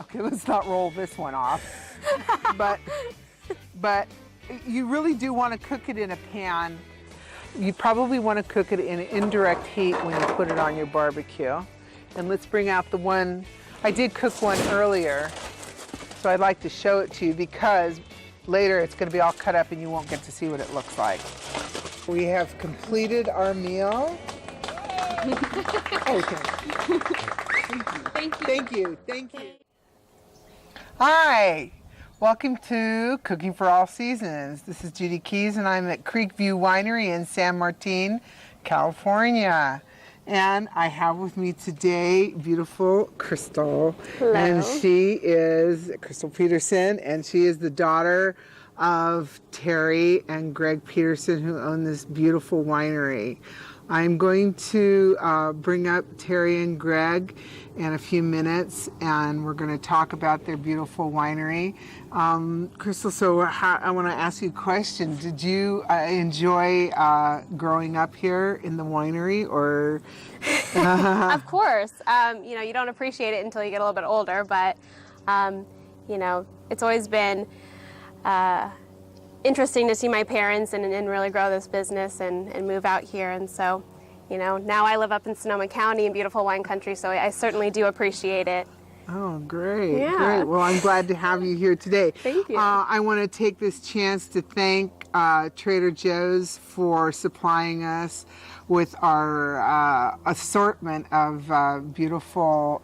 Okay, let's not roll this one off. but you really do want to cook it in a pan. You probably want to cook it in indirect heat when you put it on your barbecue. And let's bring out the one, I did cook one earlier, so I'd like to show it to you because later it's going to be all cut up and you won't get to see what it looks like. We have completed our meal. Okay. Thank you. Hi, welcome to Cooking for All Seasons. This is Judy Keys and I'm at Creekview Winery in San Martin, California. And I have with me today beautiful Crystal. Hello. And she is Crystal Peterson, and she is the daughter of Terry and Greg Peterson, who own this beautiful winery. I'm going to bring up Terry and Greg in a few minutes, and we're going to talk about their beautiful winery. Crystal, so I want to ask you a question. Did you enjoy growing up here in the winery, or? Of course. You don't appreciate it until you get a little bit older, but, it's always been interesting to see my parents and really grow this business and move out here. And so, now I live up in Sonoma County in beautiful wine country, so I certainly do appreciate it. Oh, great. Yeah. Great. Well, I'm glad to have you here today. Thank you. I want to take this chance to thank Trader Joe's for supplying us with our assortment of beautiful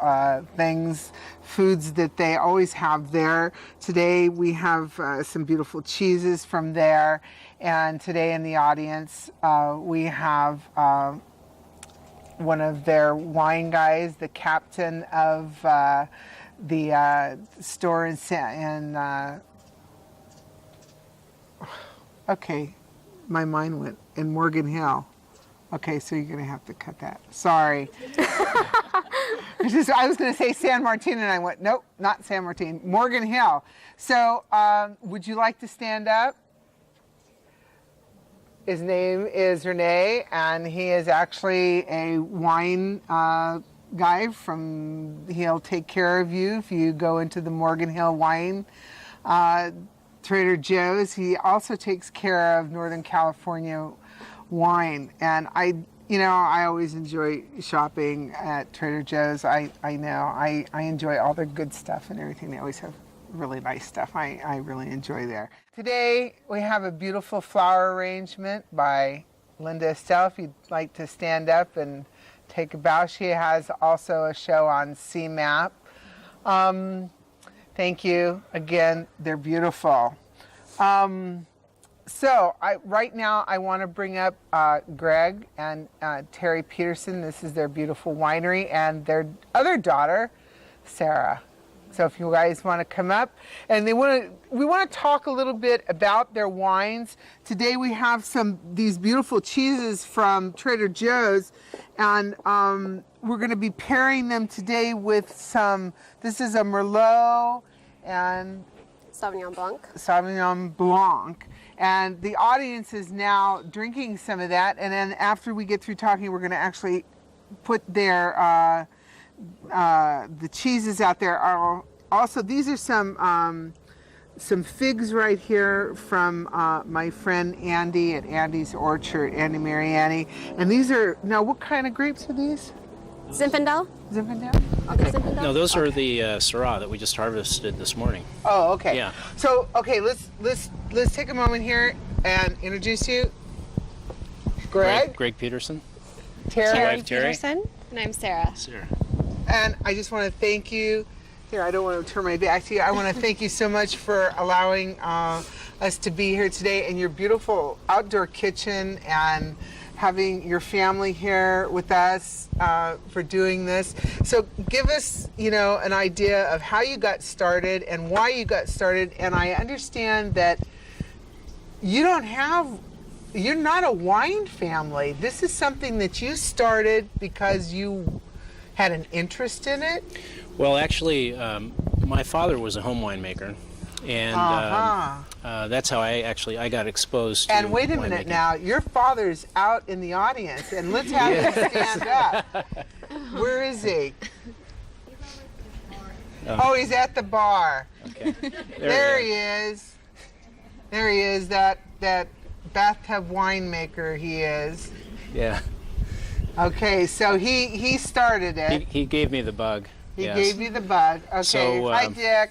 things, foods that they always have there. Today we have some beautiful cheeses from there, and today in the audience we have one of their wine guys, the captain of the store okay, my mind went in Morgan Hill. Okay, so you're gonna have to cut that. Sorry. I was gonna say San Martin and I went, nope, not San Martin, Morgan Hill. So would you like to stand up? His name is Renee, and he is actually a wine guy he'll take care of you if you go into the Morgan Hill Wine Trader Joe's. He also takes care of Northern California wine, and I always enjoy shopping at Trader Joe's. I enjoy all their good stuff and everything. They always have really nice stuff. I really enjoy there. Today we have a beautiful flower arrangement by Linda Estelle. If you'd like to stand up and take a bow. She has also a show on CMAP. Thank you again. They're beautiful. So right now I want to bring up Greg and Terry Peterson. This is their beautiful winery and their other daughter, Sarah. So if you guys want to come up, and we want to talk a little bit about their wines. Today we have these beautiful cheeses from Trader Joe's, and we're going to be pairing them today with this is a Merlot and Sauvignon Blanc. And the audience is now drinking some of that, and then after we get through talking, we're going to actually put their the cheeses out there. Also, these are some figs right here from my friend Andy at Andy's Orchard, Andy Mariani. And these are, now what kind of grapes are these? Zinfandel? Okay. Zinfandel? No, those are the Syrah that we just harvested this morning. Oh, okay. Yeah. So, okay, let's take a moment here and introduce you. Greg Greg Peterson. Terry Peterson. And I'm Sarah. And I just want to thank you. Here, I don't want to turn my back to you. I want to thank you so much for allowing us to be here today in your beautiful outdoor kitchen and having your family here with us for doing this. So give us, an idea of how you got started and why you got started. And I understand that you're not a wine family. This is something that you started because you had an interest in it? Well, actually, my father was a home winemaker, and that's how I got exposed to And wait a minute now, your father's out in the audience, and let's have him stand up. Where is he? Oh, he's at the bar. Okay. There he is. There he is, that bathtub winemaker he is. Yeah. Okay, so he started it. He gave me the bug. He yes. gave you the bug. Okay. So, Hi, Dick.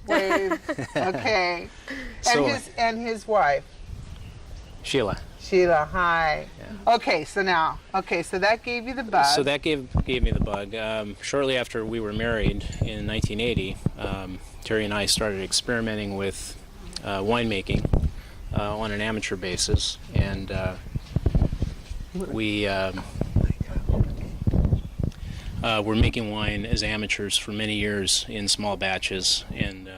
Wave. Okay. And his wife. Sheila. Sheila, hi. Yeah. Okay, so that gave you the bug. So that gave me the bug. Shortly after we were married in 1980, Terry and I started experimenting with winemaking on an amateur basis, and we were making wine as amateurs for many years in small batches, and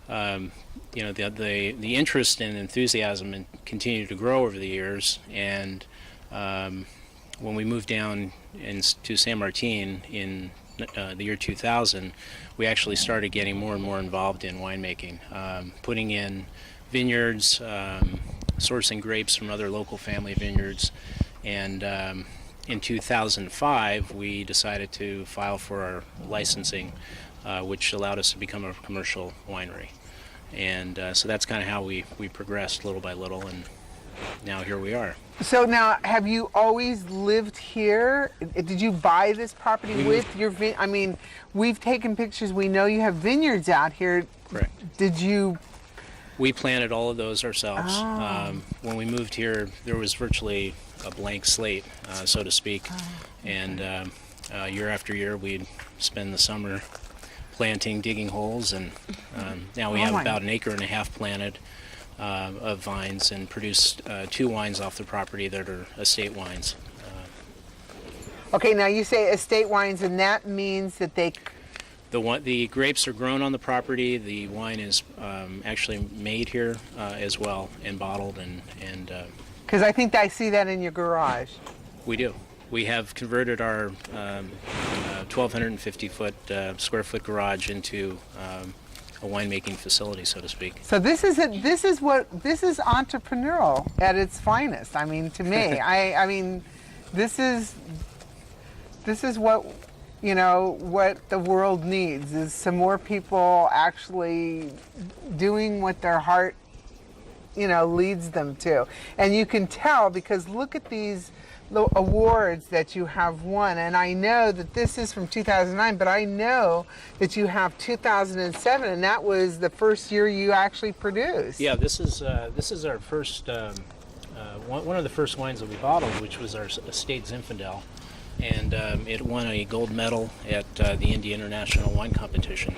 the interest and enthusiasm continued to grow over the years. And when we moved down to San Martin in the year 2000, we actually started getting more and more involved in winemaking, putting in vineyards, sourcing grapes from other local family vineyards, and in 2005 we decided to file for our licensing, which allowed us to become a commercial winery. And so that's kind of how we progressed little by little, and now here we are. So now, have you always lived here? Did you buy this property with your I mean, we've taken pictures. We know you have vineyards out here. Correct. Did you? We planted all of those ourselves. Oh. When we moved here, there was virtually a blank slate, so to speak. And year after year, we'd spend the summer planting, digging holes, and now we have about 1.5 acres planted of vines, and produced 2 wines off the property that are estate wines. Okay, now you say estate wines, and that means that the grapes are grown on the property. The wine is actually made here as well, and bottled, and because I think I see that in your garage. We do. We have converted our 1,250 square foot garage into a winemaking facility, so to speak. So this is entrepreneurial at its finest. I mean, to me, I mean, this is what, what the world needs, is some more people actually doing what their heart, leads them to. And you can tell, because look at these awards that you have won, and I know that this is from 2009, but I know that you have 2007, and that was the first year you actually produced. Yeah, this is our first one of the first wines that we bottled, which was our estate Zinfandel, and it won a gold medal at the India International Wine Competition.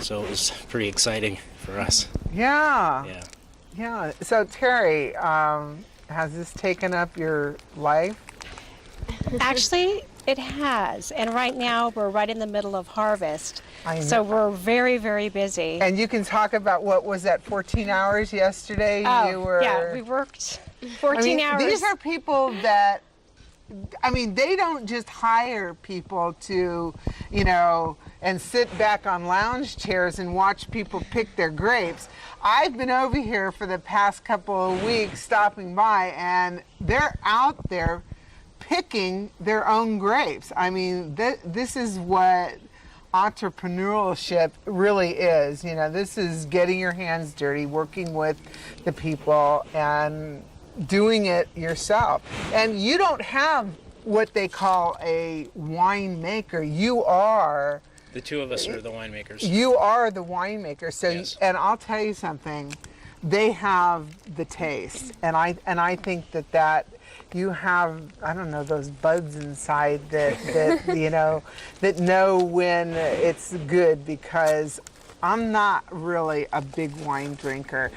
So it was pretty exciting for us. Yeah. Yeah. Yeah. So Terry, has this taken up your life? Actually, it has. And right now, we're right in the middle of harvest. I know. So we're very, very busy. And you can talk about, what was that, 14 hours yesterday? Yeah, we worked 14 hours. These are people that, they don't just hire people to, and sit back on lounge chairs and watch people pick their grapes. I've been over here for the past couple of weeks stopping by, and they're out there picking their own grapes. I mean, this is what entrepreneurship really is. This is getting your hands dirty, working with the people, and doing it yourself. And you don't have what they call a winemaker. You are... The two of us are the winemakers. You are the winemaker. So, yes. And I'll tell you something, they have the taste. And I think that you have, I don't know, those buds inside that that know when it's good, because I'm not really a big wine drinker.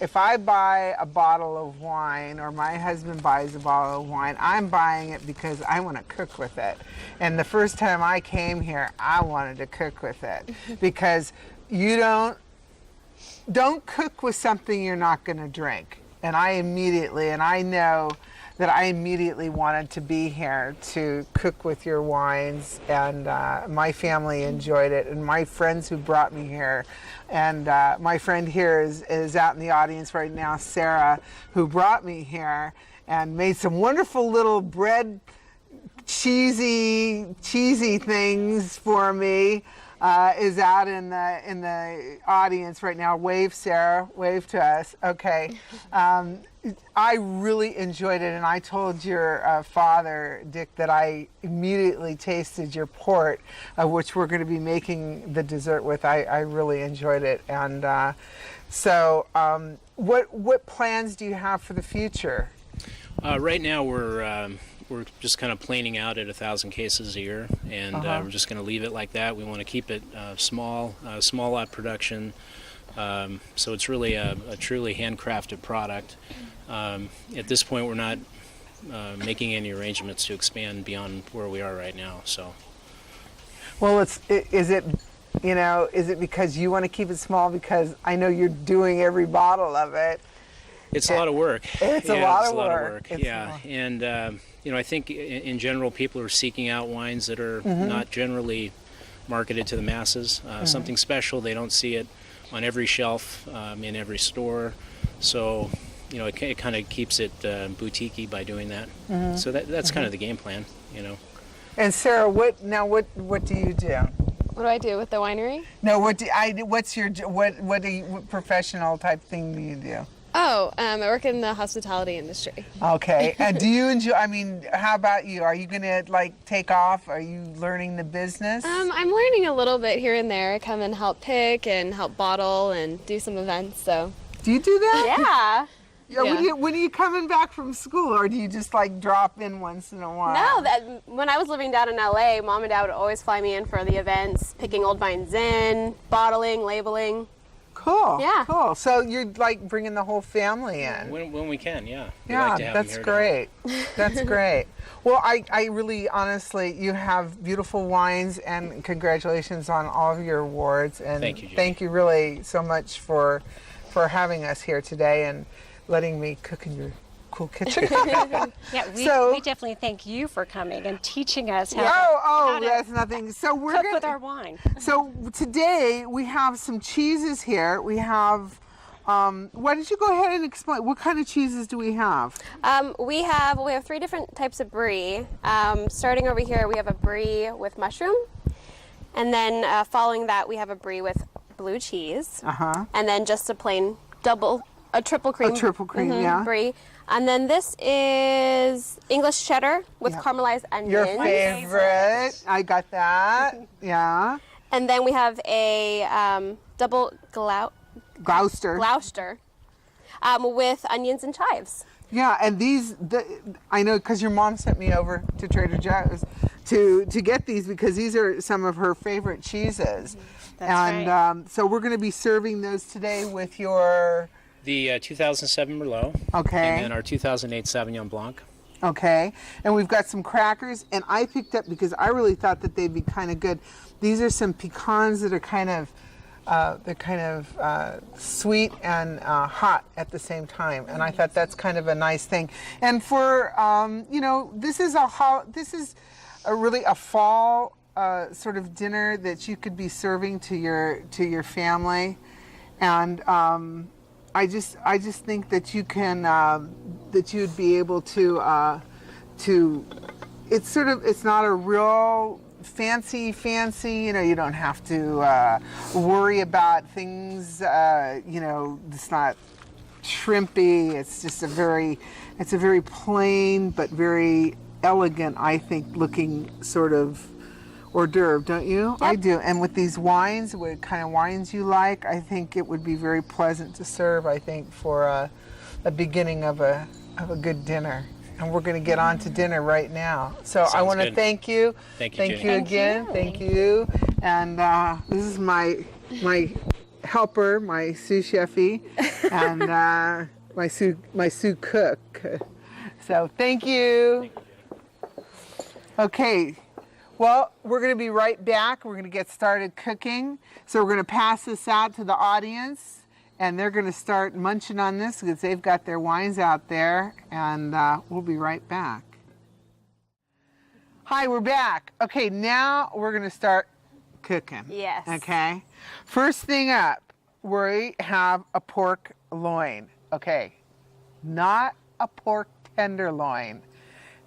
If I buy a bottle of wine, or my husband buys a bottle of wine, I'm buying it because I want to cook with it. And the first time I came here, I wanted to cook with it, because you don't cook with something you're not going to drink. And I know that I immediately wanted to be here to cook with your wines, and my family enjoyed it, and my friends who brought me here, and my friend here is out in the audience right now, Sarah, who brought me here and made some wonderful little bread, cheesy things for me. is out in the audience right now. Wave, Sarah. Wave to us. Okay. I really enjoyed it, and I told your father, Dick, that I immediately tasted your port, which we're going to be making the dessert with. I really enjoyed it, and what plans do you have for the future? Right now, we're just kind of planing out at 1,000 cases a year, and we're just going to leave it like that. We want to keep it small lot production. So it's really a truly handcrafted product. At this point, we're not making any arrangements to expand beyond where we are right now. So, well, is it because you want to keep it small? Because I know you're doing every bottle of it. It's a lot of work. It's a lot of work. Yeah, and I think in general, people are seeking out wines that are not generally marketed to the masses. Something special. They don't see it on every shelf in every store. So, it kind of keeps it boutique-y by doing that. So that's kind of the game plan, And Sarah, what do you do? What do I do with the winery? No, what professional type thing do you do? Oh, I work in the hospitality industry. Okay. And do you enjoy, how about you? Are you going to take off? Are you learning the business? I'm learning a little bit here and there. I come and help pick and help bottle and do some events, so. Do you do that? Yeah. Yeah. When are you coming back from school, or do you just drop in once in a while? No, when I was living down in LA, Mom and Dad would always fly me in for the events, picking old vines in, bottling, labeling. Cool. Yeah. Cool. So you're bringing the whole family in. when we can, yeah. Yeah, that's great. That's great. Well, I really, honestly, you have beautiful wines, and congratulations on all of your awards. And thank you, Judy. Thank you really so much for having us here today and letting me cook in your cool kitchen. Yeah, we definitely thank you for coming and teaching us how to that's nothing. So we're cook with our wine. So today we have some cheeses here. We have, why don't you go ahead and explain, what kind of cheeses do we have? We have 3 different types of brie. Starting over here, we have a brie with mushroom. And then following that, we have a brie with blue cheese. And then just a plain triple cream. Yeah. Brie. And then this is English cheddar with caramelized onions. Your favorite. I got that. Yeah. And then we have a double Gloucester with onions and chives. Yeah, and I know because your mom sent me over to Trader Joe's to get these, because these are some of her favorite cheeses. That's right. So we're going to be serving those today with the 2007 Merlot. Okay. And then our 2008 Sauvignon Blanc. Okay. And we've got some crackers, and I picked up, because I really thought that they'd be kind of good. These are some pecans that are kind of sweet and hot at the same time, and I thought that's kind of a nice thing. And for this is really a fall sort of dinner that you could be serving to your family, and I just think that you can that you'd be able to it's not a real fancy, you don't have to worry about things, it's not shrimpy. It's just a very plain but very elegant, I think, looking sort of hors d'oeuvre, don't you? Yep. I do. And with these wines, what kind of wines you like, I think it would be very pleasant to serve, I think, for a beginning of a good dinner. And we're going to get on to dinner right now. So I want to thank you. Thank you again. Thank you. And this is my helper, my sous chefy, and my sous cook. So thank you. Okay. Well, we're going to be right back. We're going to get started cooking. So we're going to pass this out to the audience, and they're going to start munching on this because they've got their wines out there, and we'll be right back. Hi, we're back. Okay, now we're going to start cooking. Yes. Okay. First thing up, we have a pork loin. Okay, not a pork tenderloin.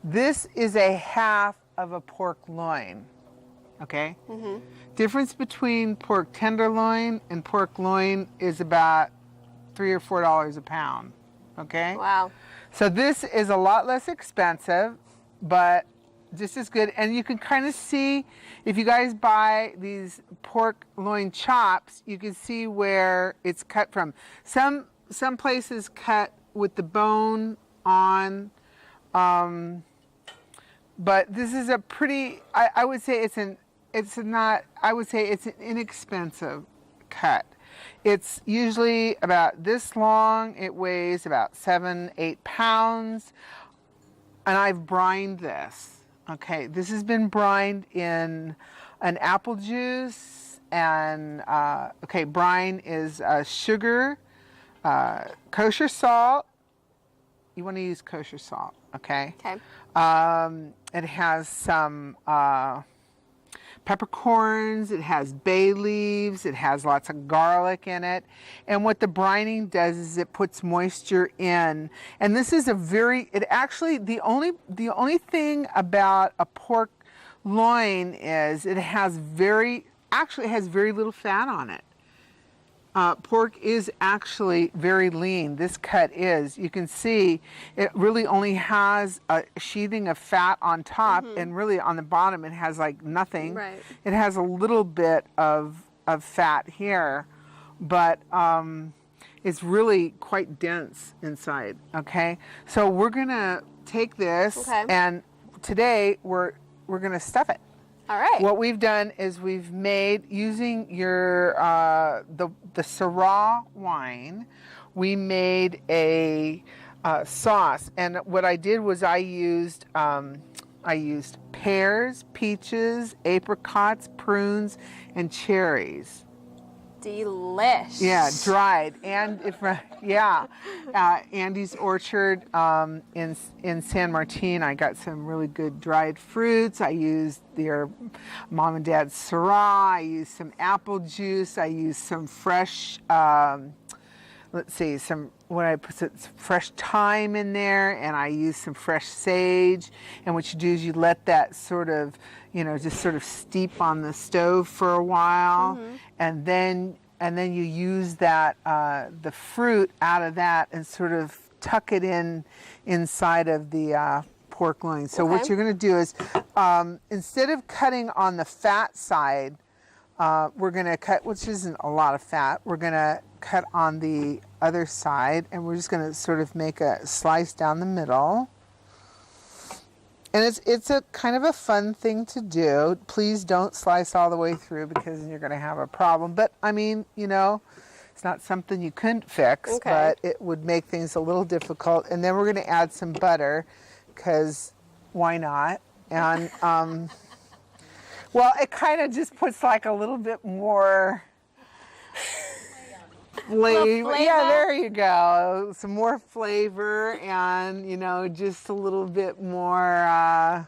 This is a half of a pork loin. okay? Difference between pork tenderloin and pork loin is about $3 or $4 a pound, okay? Wow. So this is a lot less expensive, but just as good. And you can kind of see, if you guys buy these pork loin chops, you can see where it's cut from. Some places cut with the bone on, but this is a pretty, I would say it's an inexpensive cut. It's usually about this long. It weighs about 7-8 pounds. And I've brined this. Okay, this has been brined in an apple juice. And, brine is sugar, kosher salt. You want to use kosher salt, okay? Okay. It has some peppercorns, it has bay leaves, it has lots of garlic in it. And what the brining does is it puts moisture in. And this is the only thing about a pork loin is it has very little fat on it. Pork is actually very lean. This cut is. You can see it really only has a sheathing of fat on top, and really on the bottom it has like nothing. Right. It has a little bit of fat here, but it's really quite dense inside. Okay, so we're gonna take this, and today we're gonna stuff it. All right. What we've done is we've made, using your the Syrah wine, we made a sauce. And what I did was I used pears, peaches, apricots, prunes, and cherries. Delish. Yeah, dried. And Andy's Orchard in San Martin. I got some really good dried fruits. I used their mom and dad's Syrah. I used some apple juice. I used some fresh, fresh thyme in there, and I used some fresh sage. And what you do is you let that sort of, just sort of steep on the stove for a while, and then you use that the fruit out of that and sort of tuck it inside of the pork loin. So what you're going to do is instead of cutting on the fat side, we're going to cut, which isn't a lot of fat, we're going to cut on the other side, and we're just going to sort of make a slice down the middle. And it's a kind of a fun thing to do. Please don't slice all the way through, because then you're going to have a problem. But I mean, it's not something you couldn't fix, but it would make things a little difficult. And then we're going to add some butter, because why not? And it kind of just puts like a little bit more flavor. Yeah, there you go. Some more flavor, and just a little bit more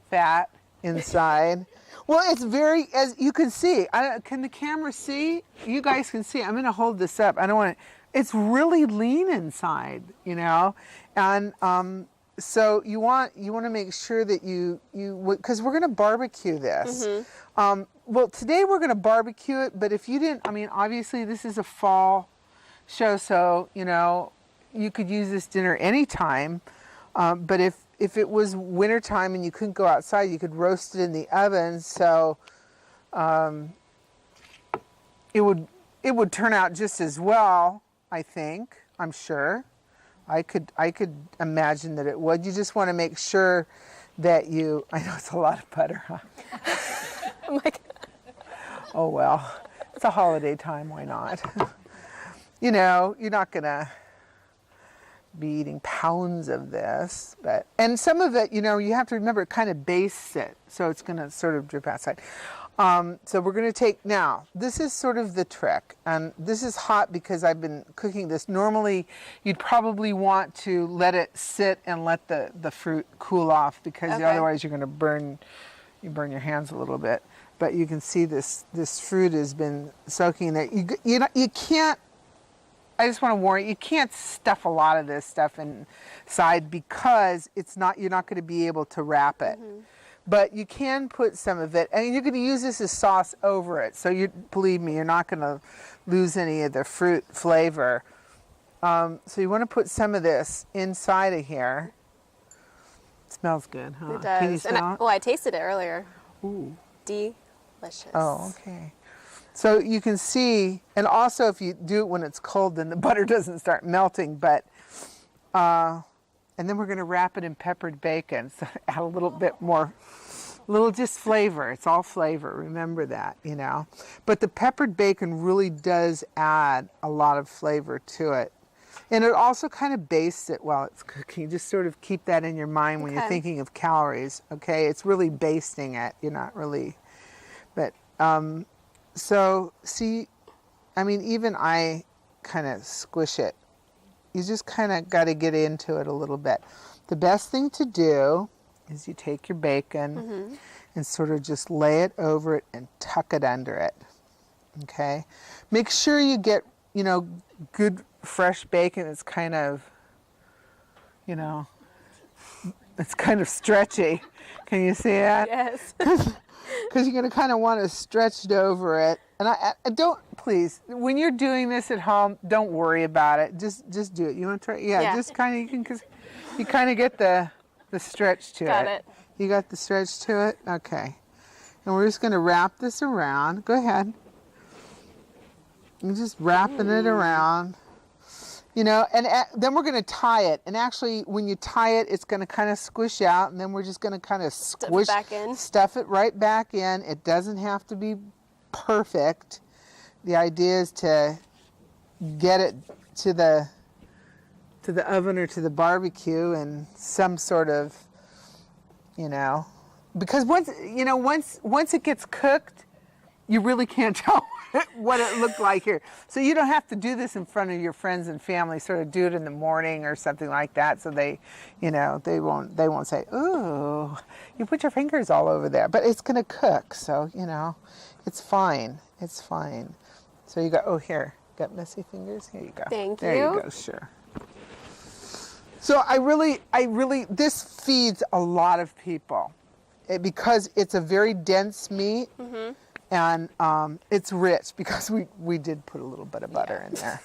fat inside. Well, it's very, as you can see. Can the camera see? You guys can see. I'm going to hold this up. I don't want to. It's really lean inside, and so you want to make sure that you because we're going to barbecue this. Well, today we're going to barbecue it, but if you didn't, obviously this is a fall show, so, you could use this dinner anytime. But if it was wintertime and you couldn't go outside, you could roast it in the oven. So it would turn out just as well, I think, I'm sure. I could imagine that it would. You just want to make sure that I know it's a lot of butter, huh? I'm like, oh well, it's a holiday time, why not? You're not gonna be eating pounds of this, and some of it, you have to remember, it kind of bastes it, so it's gonna sort of drip outside. So we're gonna take, now, this is sort of the trick, and this is hot because I've been cooking this. Normally, you'd probably want to let it sit and let the fruit cool off, because otherwise you're gonna burn your hands a little bit. But you can see this fruit has been soaking in it. You can't, I just want to warn you, you can't stuff a lot of this stuff inside, because you're not going to be able to wrap it. But you can put some of it, and you're going to use this as sauce over it. So believe me, you're not going to lose any of the fruit flavor. So you want to put some of this inside of here. It smells good, huh? It does. Can you smell it? I tasted it earlier. Ooh. Delicious. Oh, okay. So you can see, and also if you do it when it's cold, then the butter doesn't start melting. But and then we're going to wrap it in peppered bacon, so add a little bit more, little just flavor. It's all flavor. Remember that, you know. But the peppered bacon really does add a lot of flavor to it. And it also kind of bastes it while it's cooking. Just sort of keep that in your mind when you're thinking of calories, okay? It's really basting it. You're not really, but, so see, I mean, even I kind of squish it. You just kind of got to get into it a little bit. The best thing to do is you take your bacon and sort of just lay it over it and tuck it under it, okay? Make sure you get, you know, good fresh bacon. It's kind of, you know, it's kind of stretchy. Can you see that? Yes. Because you're going to kind of want to stretch it over it. And I don't, please, when you're doing this at home, don't worry about it. Just do it. You want to try? Yeah. Just kind of, you can, because you kind of get the stretch to it. Got it. You got the stretch to it? Okay. And we're just going to wrap this around. Go ahead. You're just wrapping it around. You know, and then we're going to tie it. And actually, when you tie it, it's going to kind of squish out. And then we're just going to kind of squish, stuff it right back in. It doesn't have to be perfect. The idea is to get it to the oven or to the barbecue in some sort of, you know, because once it gets cooked, you really can't tell what it looked like here. So you don't have to do this in front of your friends and family. Sort of do it in the morning or something like that. So they, you know, they won't say, "Ooh, you put your fingers all over there." But it's going to cook, so you know, it's fine. It's fine. So you got here. Got messy fingers? Here you go. Thank you. There you go. Sure. So I really, this feeds a lot of people because it's a very dense meat. And it's rich because we did put a little bit of butter in there.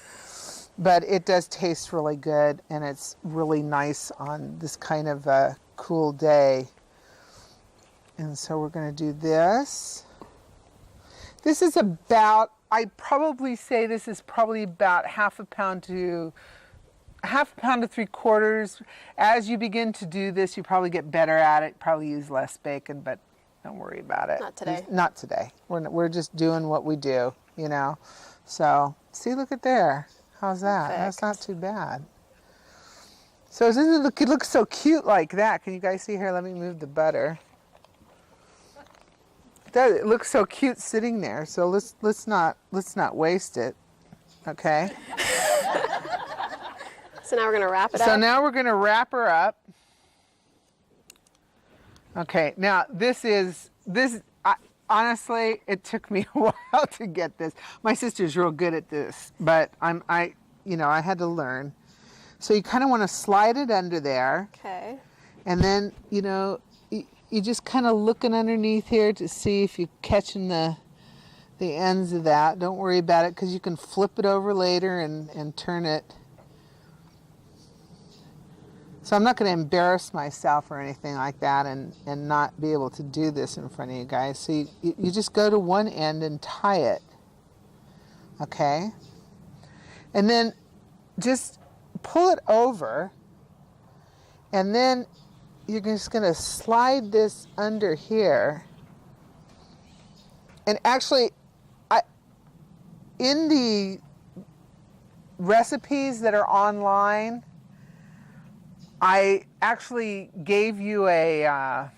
But it does taste really good, and it's really nice on this kind of a cool day. And so we're going to do this. This is about, I'd probably say this is probably about half a pound to 3/4. As you begin to do this, you probably get better at it, probably use less bacon, but don't worry about it. Not today. Not today. We're just doing what we do, you know. So, see, look at there. How's that? Perfect. That's not too bad. So it looks so cute like that. Can you guys see here? Let me move the butter. It looks so cute sitting there. So let's not waste it. Okay. So now we're going to wrap it up. So now we're going to wrap her up. Okay, now honestly, it took me a while to get this. My sister's real good at this, but I had to learn. So you kind of want to slide it under there. Okay. And then, you know, you just kind of looking underneath here to see if you're catching the ends of that. Don't worry about it because you can flip it over later and turn it. So I'm not going to embarrass myself or anything like that and not be able to do this in front of you guys. So you just go to one end and tie it, okay? And then just pull it over, and then you're just going to slide this under here. And actually, in the recipes that are online, I actually gave you a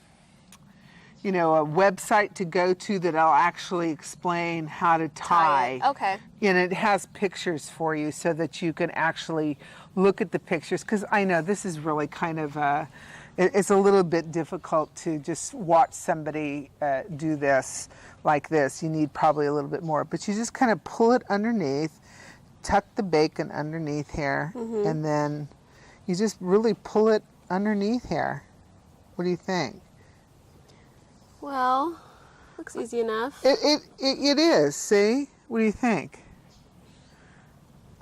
website to go to that'll actually explain how to tie. Okay. And it has pictures for you so that you can actually look at the pictures. Because I know this is really kind of it's a little bit difficult to just watch somebody do this like this. You need probably a little bit more. But you just kind of pull it underneath, tuck the bacon underneath here, and then you just really pull it underneath here. What do you think? Well, looks easy enough. It is, see? What do you think?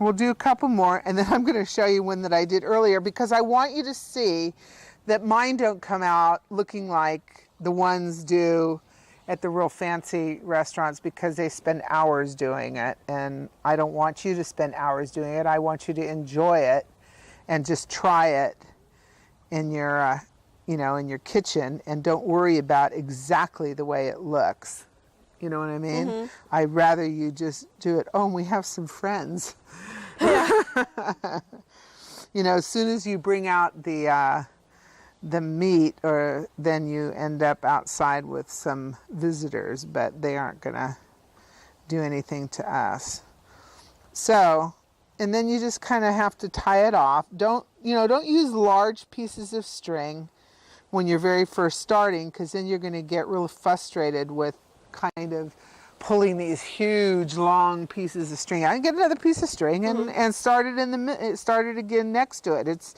We'll do a couple more, and then I'm going to show you one that I did earlier, because I want you to see that mine don't come out looking like the ones do at the real fancy restaurants, because they spend hours doing it, and I don't want you to spend hours doing it. I want you to enjoy it and just try it in your, in your kitchen, and don't worry about exactly the way it looks. You know what I mean? Mm-hmm. I'd rather you just do it. Oh, and we have some friends. As soon as you bring out the meat, or then you end up outside with some visitors, but they aren't going to do anything to us. So, and then you just kind of have to tie it off. Don't use large pieces of string when you're very first starting, because then you're going to get real frustrated with kind of pulling these huge long pieces of string. I can get another piece of string and start it again next to it. It's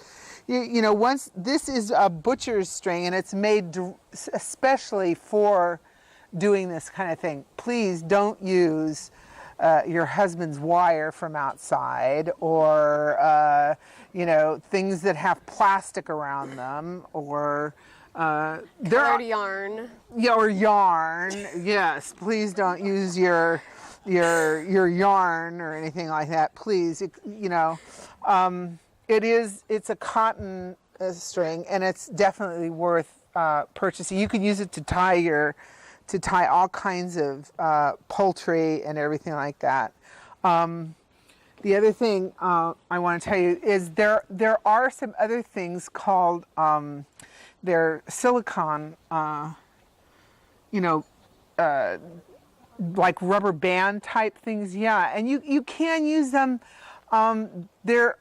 once this is a butcher's string, and it's made especially for doing this kind of thing. Please don't use your husband's wire from outside, or things that have plastic around them, or colored yarn. Yeah, or yarn. Yes, please don't use your yarn or anything like that. Please, it's a cotton string, and it's definitely worth purchasing. You can use it to tie all kinds of poultry and everything like that. The other thing I want to tell you is there are some other things called they're silicone, like rubber band type things. Yeah, and you can use them. They're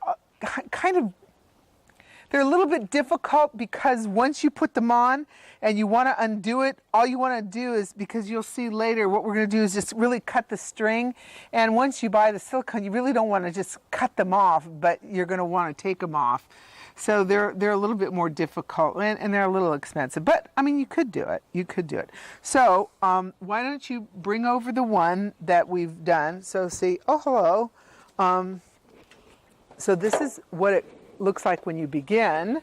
they're a little bit difficult, because once you put them on and you want to undo it, all you want to do is, because you'll see later, what we're going to do is just really cut the string. And once you buy the silicone, you really don't want to just cut them off, but you're going to want to take them off. So they're a little bit more difficult, and they're a little expensive. But, you could do it. You could do it. So why don't you bring over the one that we've done. So see, oh, hello. So this is what it looks like when you begin.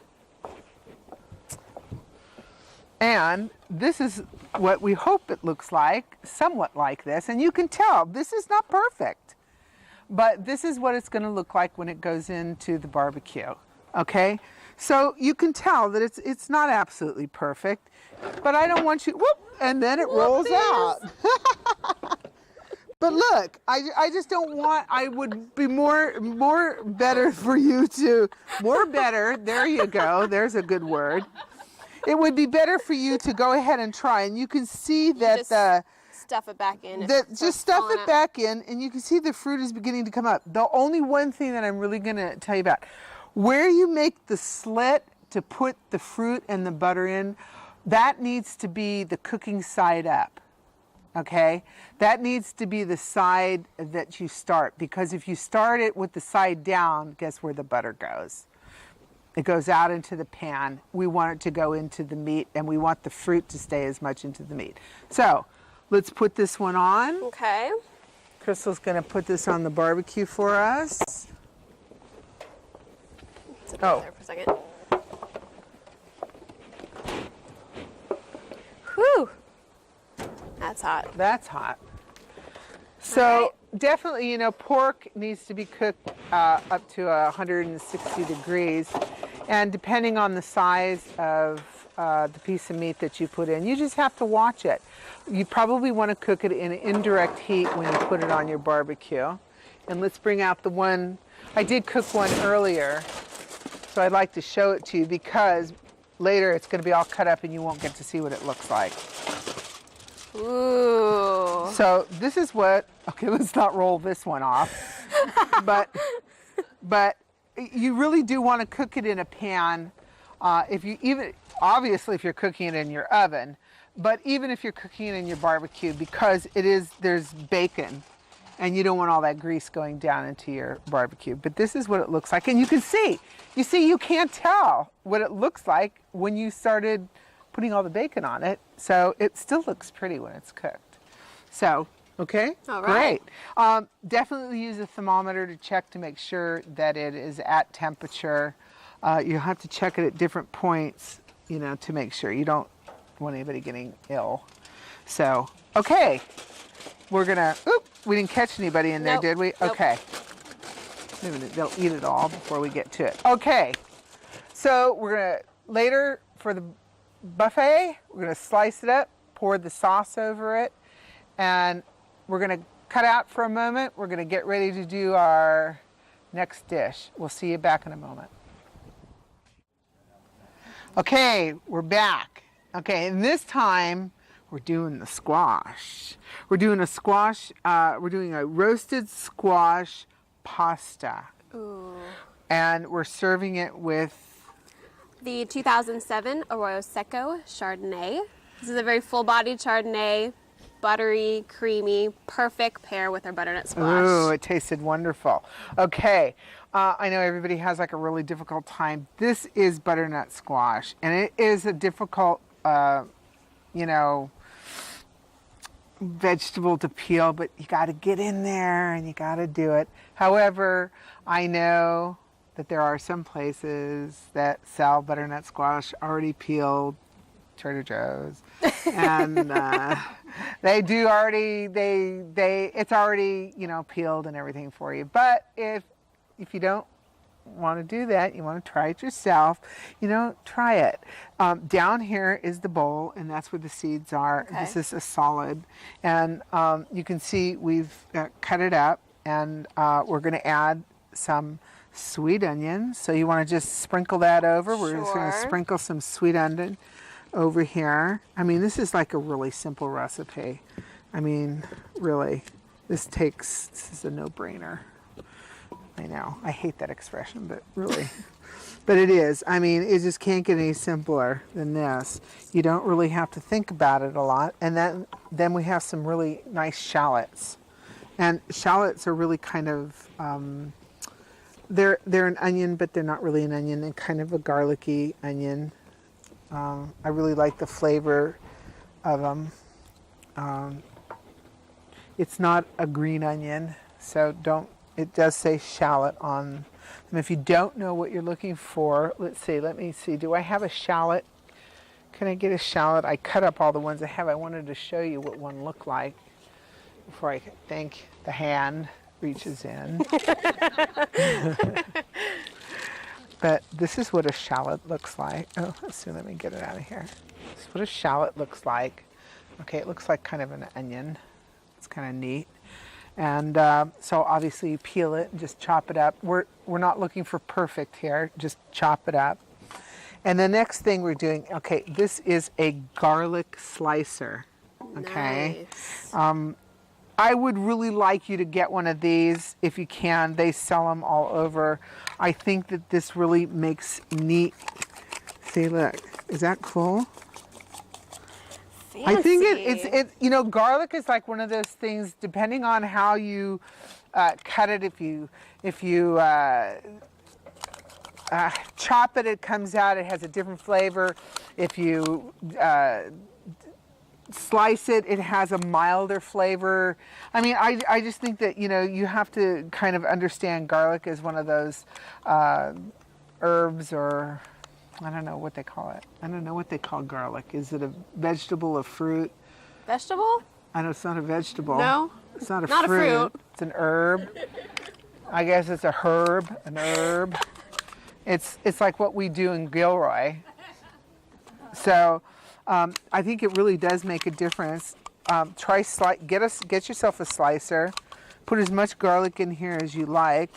And this is what we hope it looks like, somewhat like this. And you can tell this is not perfect, but this is what it's going to look like when it goes into the barbecue. Okay, so you can tell that it's not absolutely perfect, but I don't want you, whoop, and then it rolls out. But look, I just don't want, I would be more better for you to, there you go, there's a good word. It would be better for you to go ahead and try, and you can see that stuff it back in. Just stuff it back in, and you can see the fruit is beginning to come up. The only one thing that I'm really going to tell you about, where you make the slit to put the fruit and the butter in, that needs to be the cooking side up, okay? That needs to be the side that you start, because if you start it with the side down, guess where the butter goes? It goes out into the pan. We want it to go into the meat, and we want the fruit to stay as much into the meat. So let's put this one on. Okay. Crystal's going to put this on the barbecue for us. Oh. There for a second. Whew. That's hot. That's hot. So definitely, pork needs to be cooked up to 160 degrees. And depending on the size of the piece of meat that you put in, you just have to watch it. You probably want to cook it in indirect heat when you put it on your barbecue. And let's bring out the one. I did cook one earlier, so I'd like to show it to you, because later it's going to be all cut up and you won't get to see what it looks like. Ooh. So this is what, okay, let's not roll this one off. but you really do want to cook it in a pan. Obviously if you're cooking it in your oven, but even if you're cooking it in your barbecue, because there's bacon, and you don't want all that grease going down into your barbecue. But this is what it looks like. And you can see, you can't tell what it looks like when you started putting all the bacon on it, so it still looks pretty when it's cooked. So, okay? All right. Great. Definitely use a thermometer to check to make sure that it is at temperature. You have to check it at different points, you know, to make sure. You don't want anybody getting ill. So, okay. We're gonna, we didn't catch anybody in there, Nope. did we? Nope. Okay. Maybe they'll eat it all before we get to it. Okay. So we're gonna, later for the buffet, we're gonna slice it up, pour the sauce over it, and we're gonna cut out for a moment. We're gonna get ready to do our next dish. We'll see you back in a moment. Okay, we're back. Okay, and this time we're doing the squash. We're doing a squash, we're doing a roasted squash pasta. Ooh. And we're serving it with, The 2007 Arroyo Seco Chardonnay. This is a very full-bodied Chardonnay, buttery, creamy, perfect pair with our butternut squash. ooh, it tasted wonderful. Okay, I know everybody has like a really difficult time. This is butternut squash, and it is a difficult, you know, vegetable to peel, but you got to get in there and you got to do it. However, I know that there are some places that sell butternut squash already peeled, Trader Joe's, and they do already, it's already, you know, peeled and everything for you. But if you don't want to do that, you want to try it yourself, you know, try it. Down here is the bowl, and that's where the seeds are. Okay. This is a solid, and you can see we've cut it up, and we're going to add some sweet onions. So you want to just sprinkle that over. We're just going to Sure. sprinkle some sweet onion over here. I mean, this is like a really simple recipe. I mean, really, this is a no-brainer. I know, I hate that expression, but really, but it is. I mean, it just can't get any simpler than this. You don't really have to think about it a lot. And then we have some really nice shallots. And shallots are really kind of, they're an onion, but they're not really an onion. They're kind of a garlicky onion. I really like the flavor of them. It's not a green onion, so it does say shallot on them. If you don't know what you're looking for, let me see, do I have a shallot? Can I get a shallot? I cut up all the ones I have. I wanted to show you what one looked like before I think the hand reaches in. But this is what a shallot looks like. Oh, let's see, let me get it out of here. This is what a shallot looks like. Okay, it looks like kind of an onion. It's kind of neat. And so obviously you peel it and just chop it up. We're not looking for perfect here, just chop it up. And the next thing we're doing, okay, this is a garlic slicer, okay? Nice. I would really like you to get one of these if you can. They sell them all over. I think that this really makes neat, see, look, is that cool? Fancy. I think it's you know, garlic is like one of those things, depending on how you cut it, if you chop it, it comes out, it has a different flavor. If you slice it, it has a milder flavor. I mean, I just think that, you know, you have to kind of understand garlic as one of those herbs, or I don't know what they call it. I don't know what they call garlic. Is it a vegetable, a fruit? Vegetable? I know it's not a vegetable. No. It's not a Not a fruit. It's an herb. I guess it's a herb, an herb. It's like what we do in Gilroy. So I think it really does make a difference. Get yourself a slicer. Put as much garlic in here as you like.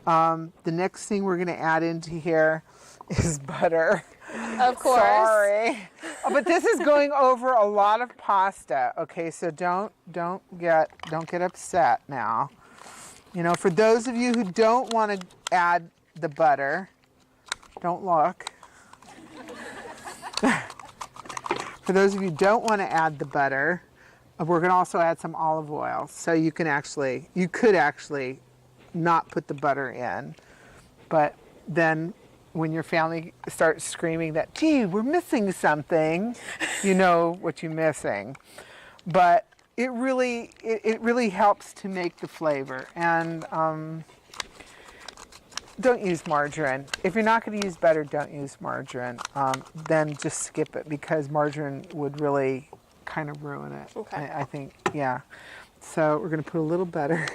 The next thing we're going to add into here is butter. Of course. Sorry. But this is going over a lot of pasta. Okay, so don't get upset now. You know, for those of you who don't want to add the butter, don't look. For those of you who don't want to add the butter, we're going to also add some olive oil. So you could actually not put the butter in, but then when your family starts screaming that, gee, we're missing something, you know what you're missing. But it really helps to make the flavor. And don't use margarine. If you're not going to use butter, don't use margarine. Then just skip it, because margarine would really kind of ruin it. Okay. I think, yeah. So we're going to put a little butter.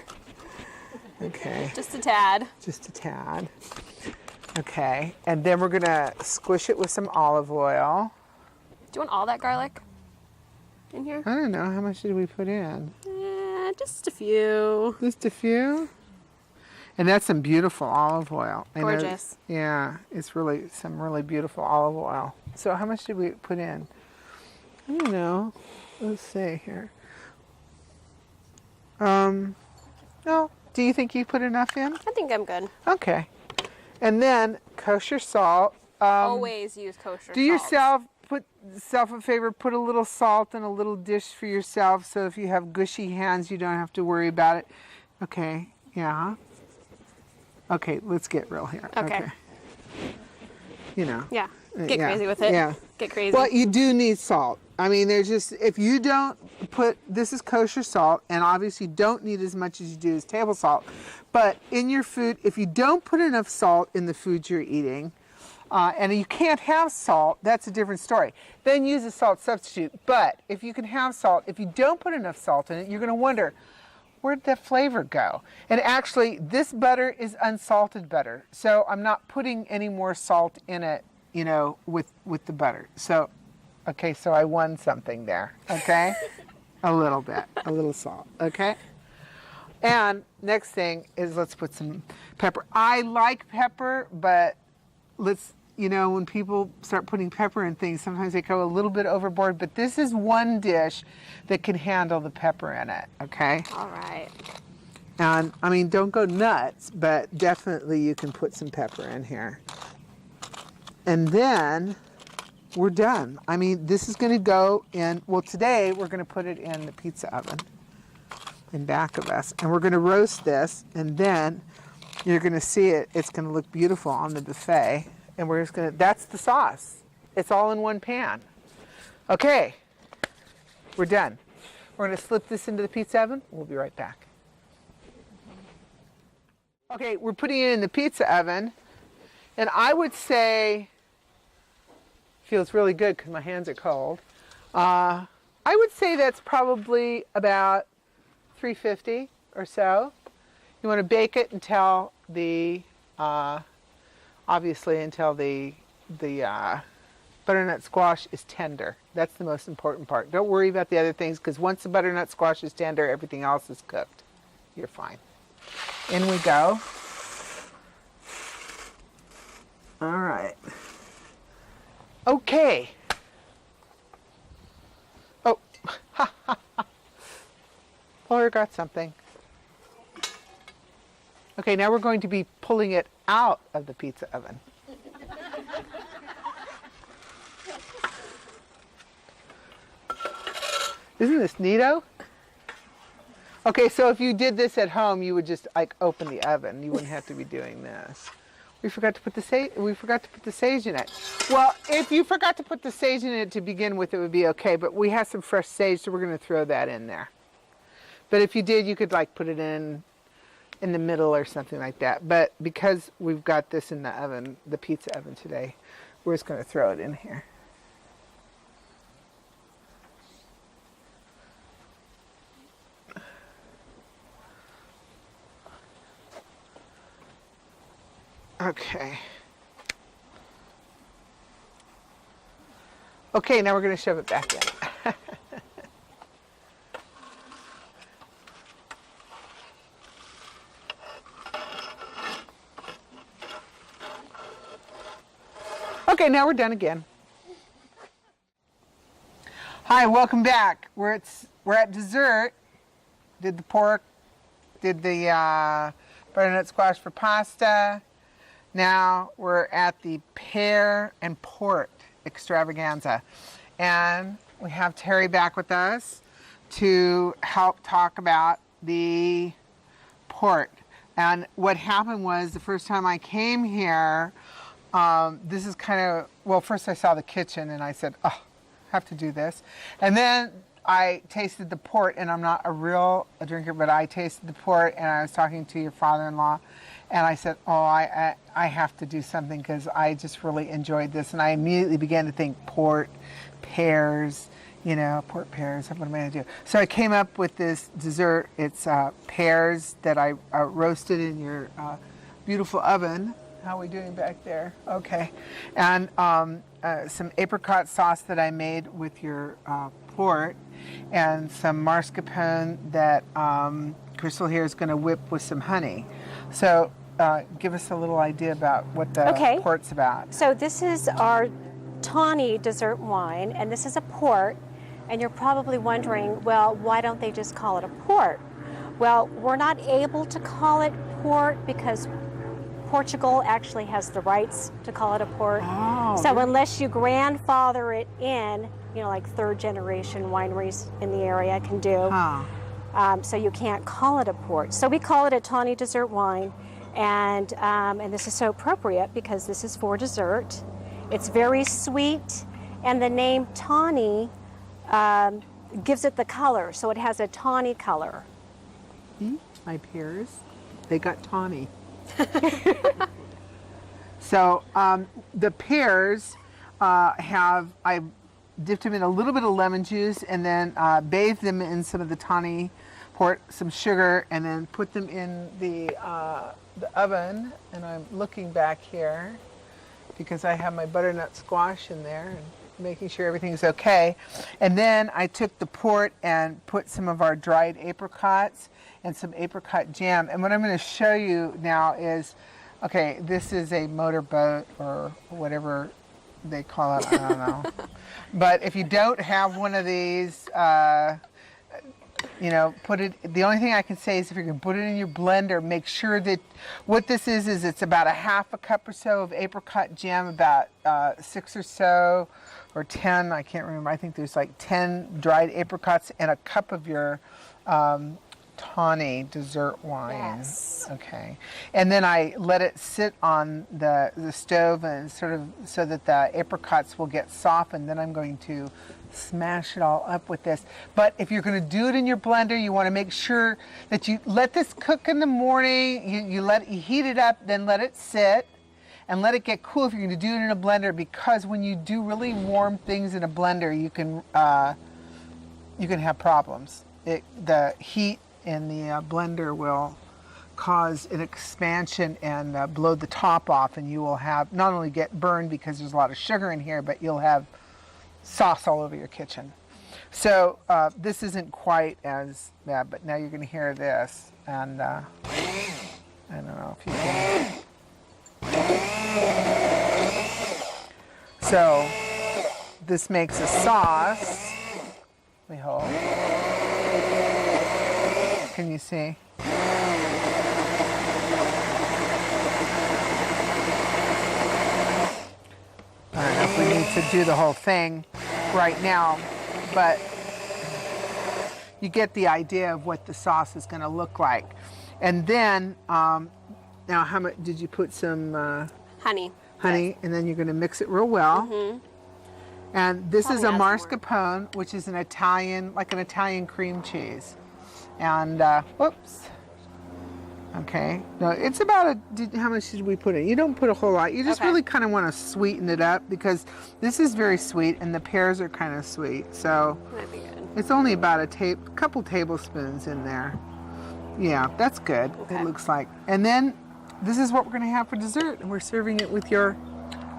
Okay. Just a tad. Just a tad. Okay. And then we're going to squish it with some olive oil. Do you want all that garlic in here? I don't know. How much did we put in? Just a few. Just a few? And that's some beautiful olive oil. I know- Gorgeous. yeah, it's really some really beautiful olive oil. So how much did we put in? I don't know. Let's see here. No. Do you think you put enough in? I think I'm good. Okay. And then kosher salt. Always use kosher Do salt. put yourself a favor, put a little salt in a little dish for yourself, so if you have gushy hands, you don't have to worry about it. Okay, yeah. Okay, let's get real here. Okay. You know. Yeah. Get yeah, crazy with it. Yeah. Get crazy. Well, you do need salt. I mean, there's just, if you don't put, this is kosher salt, and obviously you don't need as much as you do as table salt, but in your food, if you don't put enough salt in the food you're eating, and you can't have salt, that's a different story. Then use a salt substitute. But if you can have salt, if you don't put enough salt in it, you're going to wonder, where'd that flavor go? And actually, this butter is unsalted butter. So I'm not putting any more salt in it, you know, with the butter. So, okay, so I won something there, okay? A little bit, a little salt, okay? And next thing is, let's put some pepper. I like pepper, but let's, you know, when people start putting pepper in things, sometimes they go a little bit overboard, but this is one dish that can handle the pepper in it, okay? All right. And, I mean, don't go nuts, but definitely you can put some pepper in here. And then we're done. I mean, this is going to go in, well, today we're going to put it in the pizza oven in back of us. And we're going to roast this, and then you're going to see it. It's going to look beautiful on the buffet. And we're just going to, that's the sauce. It's all in one pan. Okay, we're done. We're going to slip this into the pizza oven. We'll be right back. Okay, we're putting it in the pizza oven. And I would say, feels really good because my hands are cold. I would say that's probably about 350 or so. You want to bake it until the, obviously until the butternut squash is tender. That's the most important part. Don't worry about the other things, because once the butternut squash is tender, everything else is cooked. You're fine. In we go. All right. Okay. Oh, Laura got something. Okay, now we're going to be pulling it out of the pizza oven. Isn't this neato? Okay, so if you did this at home, you would just like open the oven. You wouldn't have to be doing this. We forgot to put the sage in it. Well, if you forgot to put the sage in it to begin with, it would be okay, but we have some fresh sage, so we're going to throw that in there. But if you did, you could like put it in the middle or something like that. But because we've got this in the oven, the pizza oven today, we're just going to throw it in here. Okay. Okay, now we're going to shove it back in. Okay, now we're done again. Hi, welcome back. We're at dessert. Did the pork, did the butternut squash for pasta. Now we're at the pear and port extravaganza. And we have Terry back with us to help talk about the port. And what happened was, the first time I came here, this is kind of, well, first I saw the kitchen and I said, oh, I have to do this. And then I tasted the port, and I'm not a real drinker, but I tasted the port, and I was talking to your father-in-law, and I said, oh, I have to do something because I just really enjoyed this. And I immediately began to think port, pears, port pears, what am I going to do? So I came up with this dessert. It's pears that I roasted in your beautiful oven. How are we doing back there? Okay. And some apricot sauce that I made with your port, and some mascarpone that Crystal here is going to whip with some honey. So give us a little idea about what the port's about. So this is our tawny dessert wine, and this is a port. And you're probably wondering, well, why don't they just call it a port? Well, we're not able to call it port because Portugal actually has the rights to call it a port. Oh, so unless you grandfather it in, like third generation wineries in the area can do. So you can't call it a port. So we call it a tawny dessert wine. And this is so appropriate because this is for dessert. It's very sweet. And the name tawny gives it the color. So it has a tawny color. My pears, they got tawny. So the pears I dipped them in a little bit of lemon juice and then bathed them in some of the tawny port, some sugar, and then put them in the oven. And I'm looking back here because I have my butternut squash in there and making sure everything's okay. And then I took the port and put some of our dried apricots and some apricot jam. And what I'm going to show you now is, okay, this is a motorboat or whatever they call it, I don't know. But if you don't have one of these, put it, the only thing I can say is if you can put it in your blender, make sure that what this is it's about a half a cup or so of apricot jam, about 6 or so, or 10, I can't remember. I think there's like 10 dried apricots and a cup of your tawny dessert wine. Yes. Okay. And then I let it sit on the stove and sort of so that the apricots will get softened. Then I'm going to smash it all up with this. But if you're going to do it in your blender, you want to make sure that you let this cook in the morning. You heat it up, then let it sit and let it get cool if you're going to do it in a blender, because when you do really warm things in a blender, you can have problems. The heat in the blender will cause an expansion and blow the top off, and you will have not only get burned because there's a lot of sugar in here, but you'll have sauce all over your kitchen. So this isn't quite as bad, but now you're going to hear this, and I don't know if you can. So this makes a sauce, we hope. Can you see? I don't know if we need to do the whole thing right now, but you get the idea of what the sauce is going to look like. And then, now how much did you put? Some Honey. Honey, Yes. and then you're going to mix it real well. Mm-hmm. And this is a Probably add some mascarpone, which is an Italian cream cheese. And whoops. Okay. No, it's about how much did we put in? You don't put a whole lot. You just really kind of want to sweeten it up because this is very sweet and the pears are kind of sweet. So Might be good. it's only about a couple tablespoons in there. Yeah, that's good. Okay. It looks like. And then this is what we're going to have for dessert, and we're serving it with your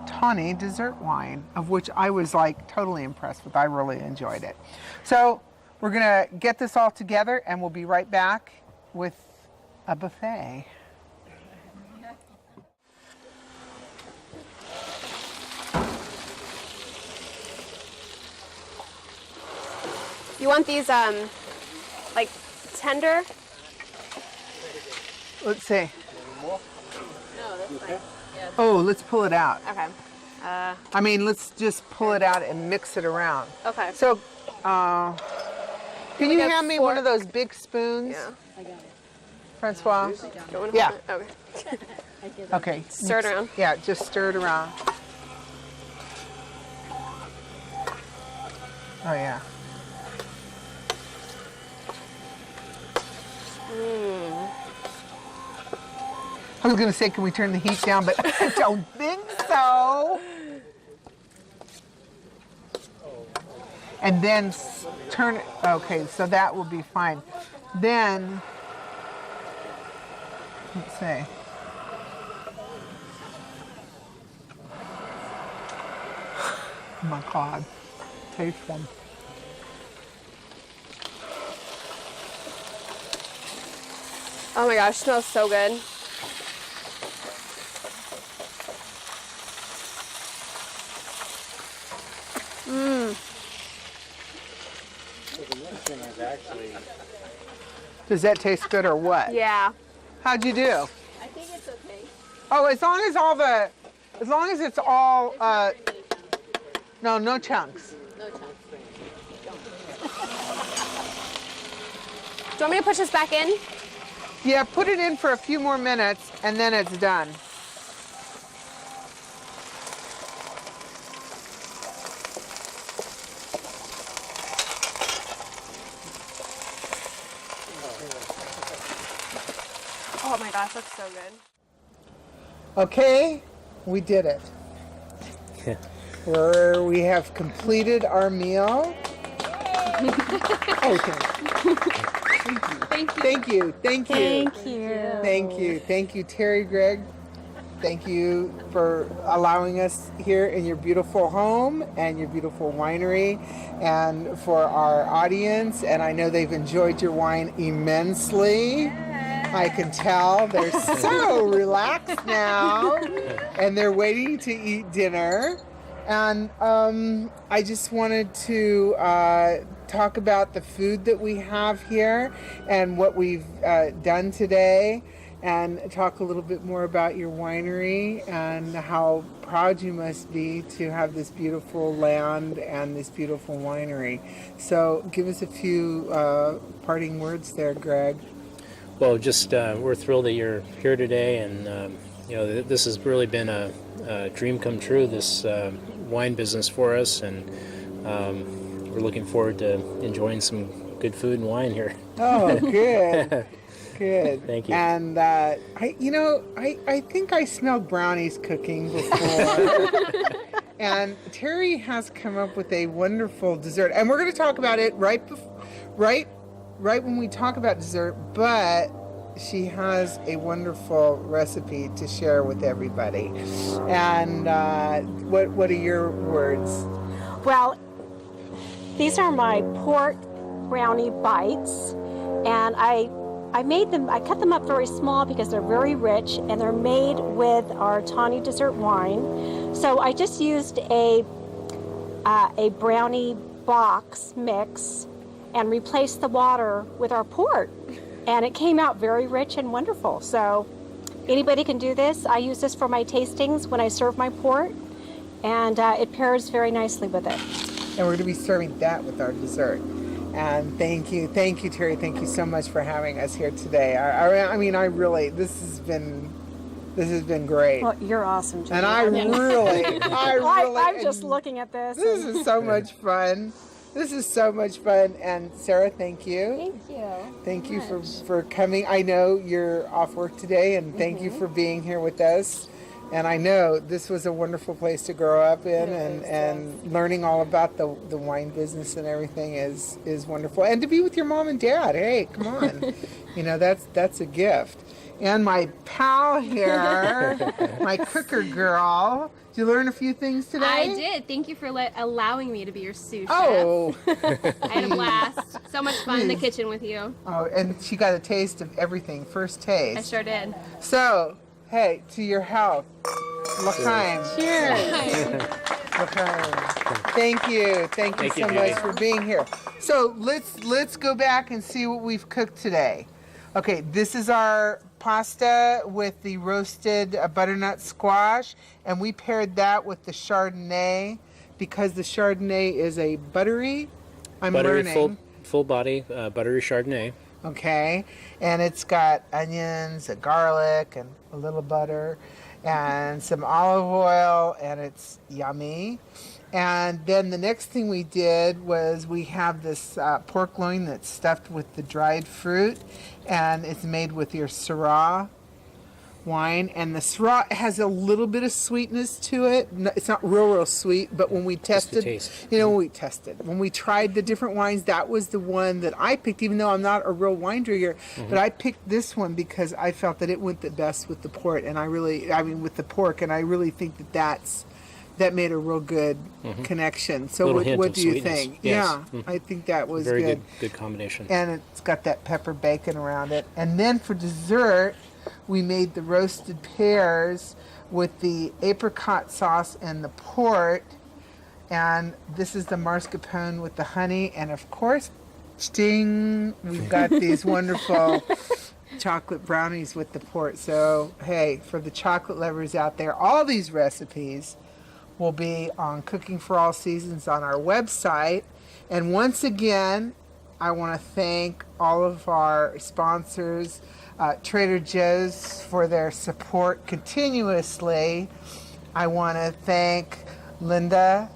tawny dessert wine, of which I was like totally impressed with. I really enjoyed it. So we're going to get this all together, and we'll be right back with a buffet. You want these like tender? Let's see. No, that's fine. Yeah. Oh, let's pull it out. Okay. I mean, let's just pull it out and mix it around. Okay. So, can you got hand me 4. one of those big spoons? Yeah. Francois? Don't wanna Yeah. hold it? Okay. Okay. Stir it around. Yeah, just stir it around. Oh, yeah. I was going to say, can we turn the heat down, but I don't think so. And then turn it, okay, so that will be fine. Then, let's see. Oh my God, taste them. Oh my gosh, smells so good. Does that taste good or what? Yeah. How'd you do? I think it's okay. Oh, as long as it's all, no chunks. No chance. Do you want me to push this back in? Yeah, put it in for a few more minutes and then it's done. Oh my gosh, that's so good. Okay, we did it. We have completed our meal. Okay. Thank you. Thank you, Terry, Greg. Thank you for allowing us here in your beautiful home and your beautiful winery, and for our audience. And I know they've enjoyed your wine immensely. I can tell they're so relaxed now, and they're waiting to eat dinner. And I just wanted to talk about the food that we have here and what we've done today, and talk a little bit more about your winery and how proud you must be to have this beautiful land and this beautiful winery. So give us a few parting words there, Greg. Well, just we're thrilled that you're here today, and this has really been a dream come true, this wine business for us, and we're looking forward to enjoying some good food and wine here. Oh, good. Good. Thank you. And I think I smelled brownies cooking before. And Terry has come up with a wonderful dessert, and we're going to talk about it right when we talk about dessert. But she has a wonderful recipe to share with everybody. And what are your words? Well, these are my pork brownie bites, and I cut them up very small because they're very rich, and they're made with our tawny dessert wine. So I just used a brownie box mix and replaced the water with our port, and it came out very rich and wonderful. So anybody can do this. I use this for my tastings when I serve my port, and it pairs very nicely with it. And we're going to be serving that with our dessert. And thank you, Terry. Thank you so much for having us here today. I mean, this has been great. Well, you're awesome, Judy. And I'm just looking at this. This is so much fun. This is so much fun. And Sarah, thank you. Thank you. Thank you for coming. I know you're off work today, and thank you for being here with us. And I know this was a wonderful place to grow up in, and learning all about the wine business and everything is wonderful. And to be with your mom and dad, hey, come on. That's a gift. And my pal here, my cooker girl. Did you learn a few things today? I did. Thank you for allowing me to be your sous chef. Oh. I had a blast. So much fun in the kitchen with you. Oh, and she got a taste of everything. First taste. I sure did. So, hey, to your health. L'chaim. Cheers. L'chaim. Thank you so Judy. much for being here. So let's go back and see what we've cooked today. Okay, this is our pasta with the roasted butternut squash, and we paired that with the Chardonnay because the Chardonnay is a buttery. I'm Buttery, learning. full body, buttery Chardonnay. okay? And it's got onions and garlic and a little butter and some olive oil, and it's yummy. And then the next thing we did was we have this pork loin that's stuffed with the dried fruit, and it's made with your Syrah wine, and the Syrah has a little bit of sweetness to it. It's not real sweet, but when we tested, when we tried the different wines, that was the one that I picked, even though I'm not a real wine drinker, but I picked this one because I felt that it went the best with the pork, and with the pork, and I really think that made a real good connection. So what do you think? Yes. Yeah, I think that was very good combination. And it's got that pepper bacon around it. And then for dessert, we made the roasted pears with the apricot sauce and the port. And this is the mascarpone with the honey. And of course, sting, we've got these wonderful chocolate brownies with the port. So, hey, for the chocolate lovers out there, all these recipes will be on Cooking for All Seasons on our website. And once again, I want to thank all of our sponsors, Trader Joe's, for their support continuously. I want to thank Linda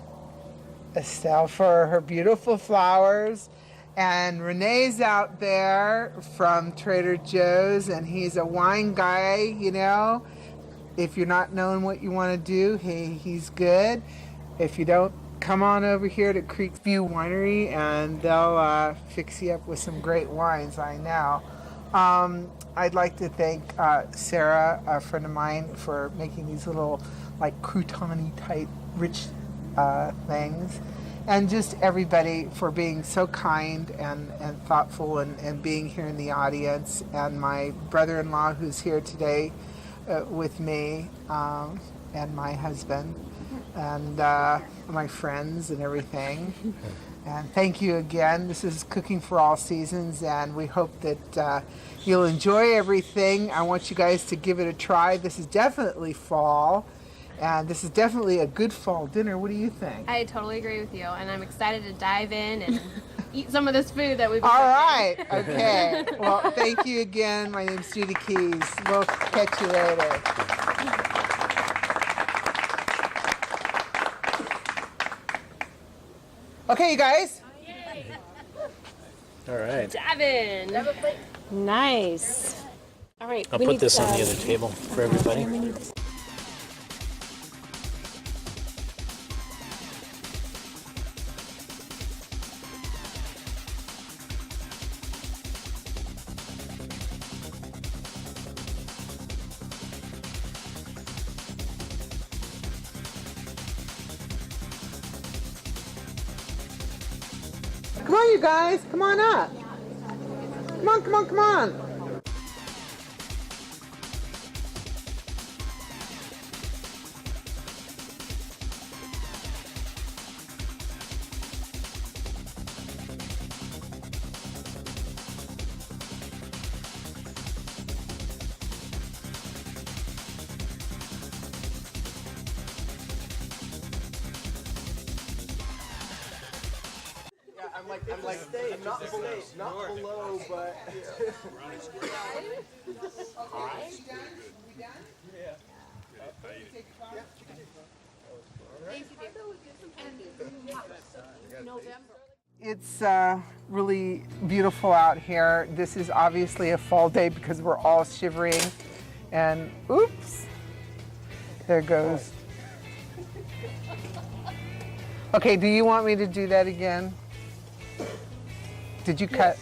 Estelle for her beautiful flowers. And Renee's out there from Trader Joe's, and he's a wine guy, you know. If you're not knowing what you want to do, he's good. If you don't, come on over here to Creekview Winery, and they'll fix you up with some great wines, I know. I'd like to thank Sarah, a friend of mine, for making these little like crouton-y type rich things. And just everybody for being so kind and thoughtful and being here in the audience. And my brother-in-law who's here today with me, and my husband, and my friends and everything. And thank you again. This is Cooking for All Seasons, and we hope that you'll enjoy everything. I want you guys to give it a try. This is definitely fall, and this is definitely a good fall dinner. What do you think? I totally agree with you, and I'm excited to dive in and eat some of this food that we've been All cooking. right. Okay. Well, thank you again. My name's Judy Keys. We'll catch you later. Okay, you guys. All right. Dive in. Nice. All right. I'll put this on the other table for everybody. Come on, you guys. Come on up. Come on, come on, come on. I'm not below, but. It's really beautiful out here. This is obviously a fall day because we're all shivering. And oops, there goes. Okay, do you want me to do that again? Did you cut?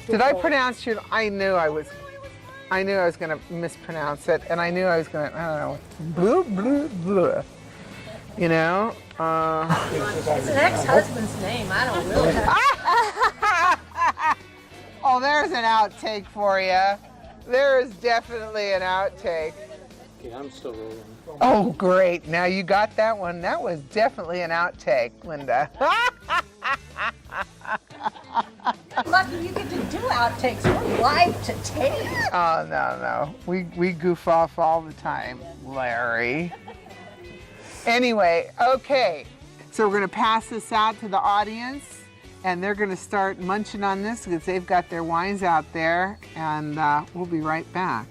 Did I pronounce your? I knew I was going to mispronounce it, and I knew I was going to. I don't know. Blue, blue, blue. You know. It's an ex-husband's name. I don't really. Oh, there's an outtake for you. There is definitely an outtake. Okay, I'm still rolling. Oh, great. Now you got that one. That was definitely an outtake, Linda. Lucky you get to do outtakes. We're live to tape. Oh, no. We goof off all the time, Larry. Anyway, okay. So we're going to pass this out to the audience, and they're going to start munching on this because they've got their wines out there, and we'll be right back.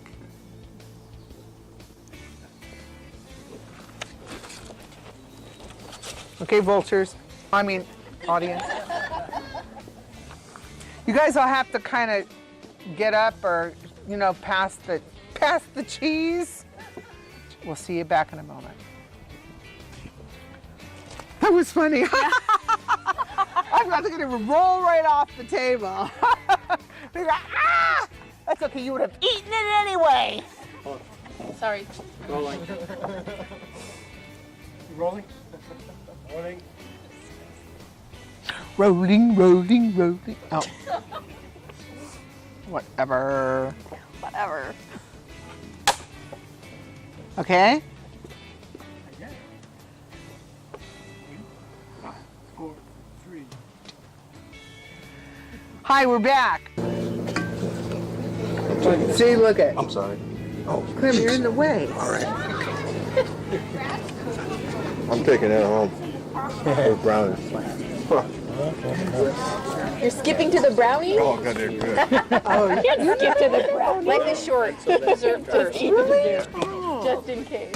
Okay, vultures. I mean, audience. You guys will have to kind of get up or, you know, pass the cheese. We'll see you back in a moment. That was funny. Yeah. I'm not going to roll right off the table. They go, ah! That's okay, you would have eaten it anyway. Sorry. Rolling. Rolling? Rolling. Rolling, rolling, rolling. Oh. Whatever. Whatever. Okay? 4, 3. Hi, we're back. See, look at. I'm sorry. Oh, Clem, you're in the way. all right. I'm taking it home. Those brownies. You're skipping to the brownie? Oh, God, they're good. You skip to the brownie. Like the short dessert first. Really? Just in case.